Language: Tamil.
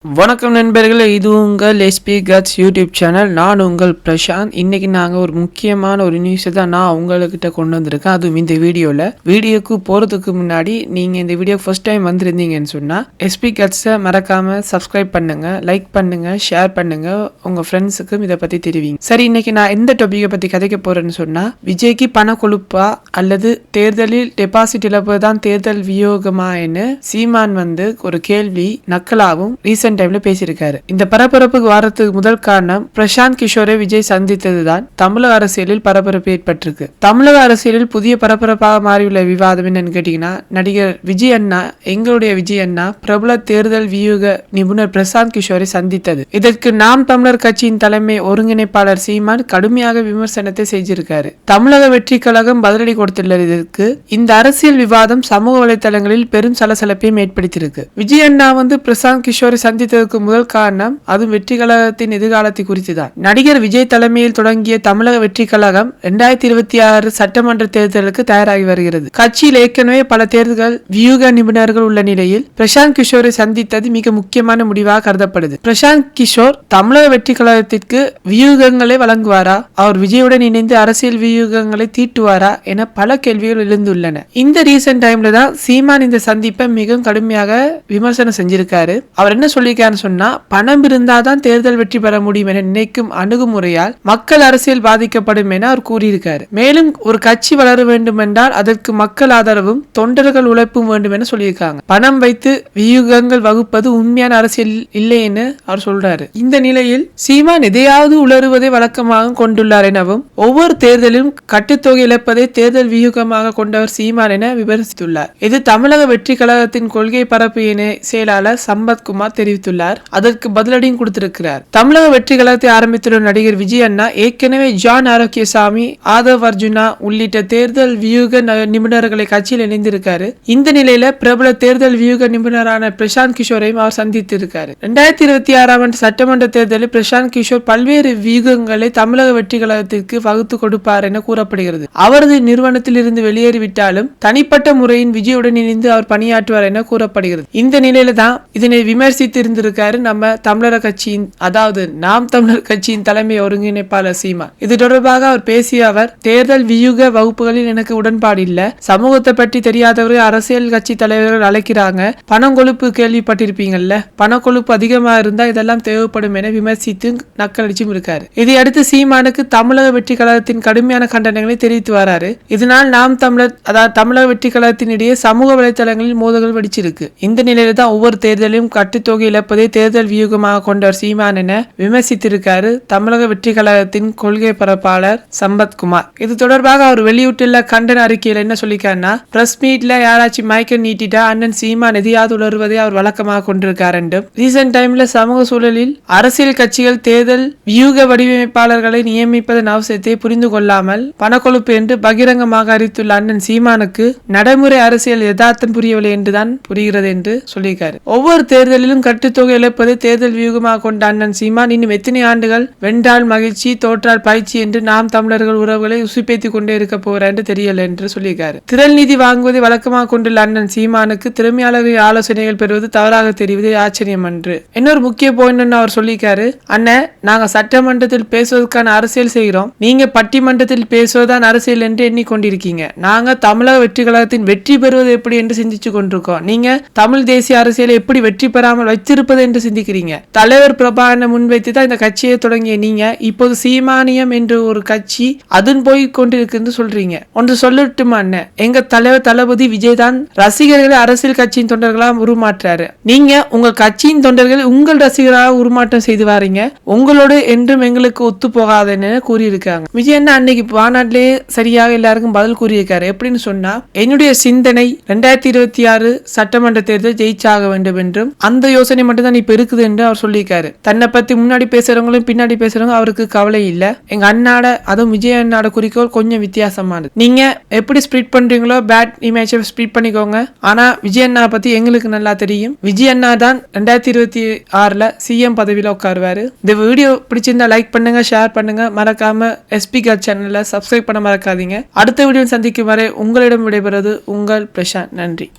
வணக்கம் நண்பர்களே, இது உங்கள் எஸ்பி கட்ஸ் யூடியூப் சேனல். நான் உங்கள் பிரசாந்த். இன்னைக்கு நாங்கள் ஒரு முக்கியமான ஒரு நியூஸை தான் நான் உங்கள்கிட்ட கொண்டு வந்திருக்கேன். அதுவும் இந்த வீடியோக்கு போகிறதுக்கு முன்னாடி நீங்கள் இந்த வீடியோ ஃபர்ஸ்ட் டைம் வந்திருந்தீங்கன்னு சொன்னால் எஸ்பி கட்ஸை மறக்காமல் சப்ஸ்கிரைப் பண்ணுங்கள், லைக் பண்ணுங்கள், ஷேர் பண்ணுங்கள், உங்கள் ஃப்ரெண்ட்ஸுக்கும் இதை பற்றி தெரிவிங்க. சரி, இன்னைக்கு நான் எந்த டாப்பிக்கை பற்றி கதைக்க போகிறேன்னு சொன்னால், விஜய்க்கு பண கொழுப்பா அல்லது தேர்தலில் டெபாசிட் இழப்பு தான் தேர்தல் வியோகமான்னு சீமான் ஒரு கேள்வி நக்கலாவும் டைம்ல பேசியிருக்காரு. இந்த பரபரப்புக்கு வாரத்துக்கு முதல் காரணம் பிரசாந்த் கிஷோரை விஜய் சந்தித்ததுதான் தமிழக அரசியலில் பரபரப்பு ஏற்பட்டிருக்கு. தமிழக அரசியலில் புதிய பரபரப்பாக மாறியுள்ள விவாதம் என்னன்னு கேட்டீங்கன்னா, நடிகர் விஜய் அண்ணா, எங்களுடைய விஜய் அண்ணா பிரபல தேர்தல் வியூக நிபுணர் பிரசாந்த் கிஷோரை சந்தித்தது. இதற்கு நாம் தமிழர் கட்சியின் தலைமை ஒருங்கிணைப்பாளர் சீமான் கடுமையாக விமர்சனத்தை செஞ்சிருக்காரு. தமிழக வெற்றி கழகம் பதிலடி கொடுத்துள்ள இதற்கு இந்த அரசியல் விவாதம் சமூக வலைதளங்களில் பெரும் சலசலப்பையும் ஏற்படுத்தியிருக்கு. விஜய் அண்ணா பிரசாந்த் கிஷோரை சந்தித்ததற்கு முதல் காரணம் அது வெற்றி கழகத்தின் எதிர்காலத்தை குறித்து தான். நடிகர் விஜய் தலைமையில் தொடங்கிய தமிழக வெற்றி கழகம் 2026 சட்டமன்ற தேர்தலுக்கு தயாராகி வருகிறது. கட்சியில் ஏற்கனவே பல தேர்தல்கள் வியூக நிபுணர்கள் உள்ள நிலையில் பிரசாந்த் கிஷோரை சந்தித்தது மிக முக்கியமான முடிவாக கருதப்படுது. பிரசாந்த் கிஷோர் தமிழக வெற்றி கழகத்திற்கு வியூகங்களை வழங்குவாரா, அவர் விஜயுடன் இணைந்து அரசியல் வியூகங்களை தீட்டுவாரா என பல கேள்விகள் எழுந்துள்ளன. இந்த ரீசன்ட் டைம்ல தான் சீமான் இந்த சந்திப்பை மிகவும் கடுமையாக விமர்சனம் செஞ்சிருக்காரு. அவர் என்ன சொல்லிருக்காருன்னு சொன்னா, பணம் இருந்தாதான் தேர்தல் வெற்றி பெற முடியும் என நினைக்கும் அணுகுமுறையால் மக்கள் அரசியல் பாதிக்கப்படும் என அவர் கூறியிருக்காரு. மேலும் ஒரு கட்சி வளர வேண்டும் என்றால் அதற்கு மக்கள் ஆதரவும் தொண்டர்கள் உழைப்பும் வேண்டும் என சொல்லியிருக்காங்க. பணம் வைத்து வியூகங்கள் வகுப்பது உண்மையான அரசியல் இல்லை என அவர் சொல்றாரு. இந்த நிலையில் சீமான் எதையாவது உளறுவதை வழக்கமாக கொண்டுள்ளார் எனவும், ஒவ்வொரு தேர்தலிலும் கட்டுத்தொகை இழப்பதை தேர்தல் வியூகமாக கொண்டவர் சீமான் என விமர்சித்துள்ளார். இது தமிழக வெற்றி கழகத்தின் கொள்கை பரப்பு என செயலாளர் சம்பத்குமார் தெரிவித்துள்ளார். அதற்கு பதிலடியும் கொடுத்திருக்கிறார். தமிழக வெற்றி கழகத்தை ஆரம்பித்துள்ள நடிகர் விஜய் அண்ணா ஏற்கனவே ஜான் ஆரோக்கியசாமி, ஆதவ் அர்ஜுனா உள்ளிட்ட தேர்தல் வியூக நிபுணர்களை கட்சியில் இணைந்திருக்காரு. இந்த நிலையில பிரபல தேர்தல் வியூக நிபுணரான பிரசாந்த் கிஷோரையும் அவர் சந்தித்திருக்காரு. 2026 சட்டமன்ற தேர்தலில் பிரசாந்த் கிஷோர் பல்வேறு வியூகங்களை தமிழக வெற்றி கழகத்திற்கு வகுத்து கொடுப்பார் என கூறப்படுகிறது. அவரது நிறுவனத்தில் இருந்து வெளியேறிவிட்டாலும் தனிப்பட்ட முறையின் விஜயுடன் இணைந்து அவர் பணியாற்றுவார் என கூறப்படுகிறது. இந்த நிலையில தான் இதனை விமர்சித்து இருந்திருக்காரு நம்ம தமிழர் கட்சியின், அதாவது நாம் தமிழர் கட்சியின் தலைமை ஒருங்கிணைப்பாளர் சீமான். இது தொடர்பாக அவர் பேசிய அவர், தேர்தல் வியூக வகுப்புகளில் எனக்கு உடன்பாடு இல்ல, சமூகத்தை பற்றி தெரியாதவர்கள் அரசியல் கட்சி தலைவர்கள் அழைக்கிறாங்க, பணம் கொழுப்பு கேள்விப்பட்டிருப்பீங்கல்ல, பண கொழுப்பு அதிகமா இருந்தா இதெல்லாம் தேவைப்படும் என விமர்சித்து நக்கலடிச்சும் இருக்காரு. இதையடுத்து சீமானுக்கு தமிழக வெற்றி கழகத்தின் கடுமையான கண்டனங்களை தெரிவித்து வராரு. இதனால் நாம் தமிழர், அதாவது தமிழக வெற்றி கழகத்தின் இடையே சமூக வலைதளங்களில் மோதல்கள் வெடிச்சிருக்கு. இந்த நிலையில தான் ஒவ்வொரு தேர்தலையும் கட்டுத்தொகை இழப்பதை தேர்தல் வியூகமாக கொண்டவர் சீமான் என விமர்சித்திருக்காரு தமிழக வெற்றி கழகத்தின் கொள்கை பரப்பாளர் சம்பத்குமார். இது தொடர்பாக அவர் வெளியிட்டுள்ள கண்டன அறிக்கையில் என்ன சொல்லிருக்காருன்னா, பிரஸ் மீட்ல யாராச்சும் மைக்க நீட்டிட்டா அண்ணன் சீமான் எதையாவது உளறுவதை அவர் வழக்கமாக கொண்டிருக்கார் என்றும், ரீசன்ட் டைம்ல சமூக சூழலில் அரசியல் கட்சிகள் தேர்தல் வியூக வடிவமைப்பாளர்களை நியமிப்பதன் அவசியத்தை புரிந்து கொள்ளாமல் பணக்கொழுப்பு என்று பகிரங்கமாக அறிவித்துள்ள அண்ணன் சீமானுக்கு நடைமுறை அரசியல் யதார்த்தம் புரியவில்லை என்றுதான் புரிகிறது என்று சொல்லியிருக்காரு. ஒவ்வொரு தேர்தலிலும் கட்டுத்தொகை இழப்பதை தேர்தல் வியூகமாக கொண்ட அண்ணன் சீமான் இன்னும் எத்தனை ஆண்டுகள் வென்றால் மகிழ்ச்சி, தோற்றால் பயிற்சி என்று நாம் தமிழர்கள் உறவுகளை உசுப்பேத்திக் கொண்டே இருக்க போகிறார் என்று தெரியல என்று சொல்லியிருக்காரு. திரள் நிதி வாங்குவதை வழக்கமாக கொண்டுள்ள அண்ணன் சீமானுக்கு திறமையாளர்களின் ஆலோசனைகள் பெறுவது தவறாக தெரிவது ஆச்சரியம் என்று. இன்னொரு முக்கிய பாயிண்ட் அவர் சொல்லியிருக்காரு, அண்ணன், நாங்க சட்டமன்றத்தில் பேசுவதற்கான அரசியல் செய்கிறோம், நீங்க பட்டிமன்றத்தில் பேசுவதுதான் அரசியல் என்று எண்ணிக்கொண்டிருக்கீங்க. நாங்க தமிழக வெற்றி கழகத்தின் வெற்றி பெறுவது எப்படி என்று சிந்திச்சு கொண்டிருக்கோம். நீங்க தமிழ் தேசிய அரசியலை எப்படி வெற்றி பெறாமல் வைத்திருப்பது என்று சிந்திக்கிறீங்க. தலைவர் பிரபாகரனை முன்வைத்து தான் இந்த கட்சியை தொடங்கிய நீங்க இப்போது சீமானியம் என்ற ஒரு கட்சி அதன் போய் கொண்டிருக்கு சொல்றீங்க. ஒன்று சொல்லட்டுமா அண்ணன், எங்க தலைவர் தளபதி விஜய் தான் ரசிகர்களை அரசியல் கட்சியின் தொண்டர்களாக உருமாற்றாரு. நீங்க உங்க கட்சியின் தொண்டர்கள் உங்கள் ரசிகராக உருமாற்றம் செய்து வாரீங்க. உங்களோடு என்றும் எங்களுக்கு ஒத்து போகாதுன்னு கூறியிருக்காங்க. விஜய் அண்ணா அன்னைக்கு மாநாட்டிலேயே சரியாக எல்லாருக்கும் பதில் கூறியிருக்காரு. எப்படின்னு சொன்னா, என்னுடைய சிந்தனை 2026 சட்டமன்ற தேர்தல் ஜெயிச்சாக வேண்டும் என்றும் அந்த யோசனை மட்டும் தான் இப்ப இருக்குது என்று அவர் சொல்லியிருக்காரு. தன்னை பத்தி முன்னாடி பேசுறவங்களும் பின்னாடி பேசுறவங்க அவருக்கு கவலை இல்ல. எங்க அண்ணாட, அதுவும் விஜய் அண்ணாட குறிக்கோள் கொஞ்சம் வித்தியாசமானது. நீங்க எப்படி ஸ்ப்ரிட் பண்றீங்களோ பேட் இமேஜ் ஸ்ப்ரிட் பண்ணிக்கோங்க. ஆனா விஜய் அண்ணா பத்தி எங்களுக்கு நல்லா தெரியும். விஜய் அண்ணா தான் 2026 சிஎம் பதவியில உட்காருவாரு. இந்த வீடியோ பிடிச்சிருந்தா லைக் பண்ணுங்க, ஷேர் பண்ணுங்க, மறக்காம எஸ்பி கட் சேனலை சப்ஸ்கிரைப் பண்ண மறக்காதீங்க. அடுத்த வீடியோ சந்திக்கும் வரை உங்களிடம் விடைபெறுவது உங்கள் பிரசாந்த். நன்றி.